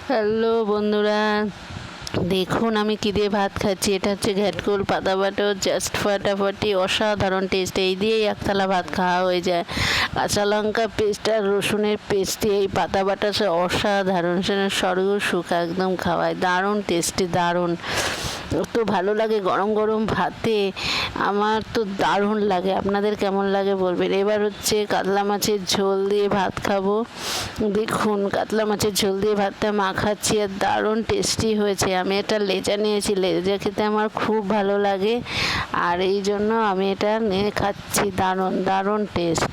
Hello বন্ধুরা, দেখুন আমি কী দিয়ে ভাত খাচ্ছি। এটা হচ্ছে ঘ্যাটকুল পাতা বাটো, জাস্ট ফাটাফাটি অসাধারণ টেস্ট। এই দিয়েই একতলা ভাত খাওয়া হয়ে যায়। কাঁচা লঙ্কা পেস্ট আর রসুনের পেস্ট দিয়ে এই পাতা বাটা অসাধারণ, সেটা স্বর্গ সুখ একদম খাওয়ায়। দারুণ টেস্টি, দারুণ। তো ভালো লাগে গরম গরম ভাতে, আমার তো দারুণ লাগে। আপনাদের কেমন লাগে বলবেন। এবার হচ্ছে কাতলা মাছের ঝোল দিয়ে ভাত খাবো। দেখুন কাতলা মাছের ঝোল দিয়ে ভাতটা মাখাচ্ছি আর দারুণ টেস্টি হয়েছে। আমি এটা লেজা নিয়েছি, লেজা খেতে আমার খুব ভালো লাগে আর এই জন্য আমি এটা নিয়ে খাচ্ছি। দারুণ দারুণ টেস্ট।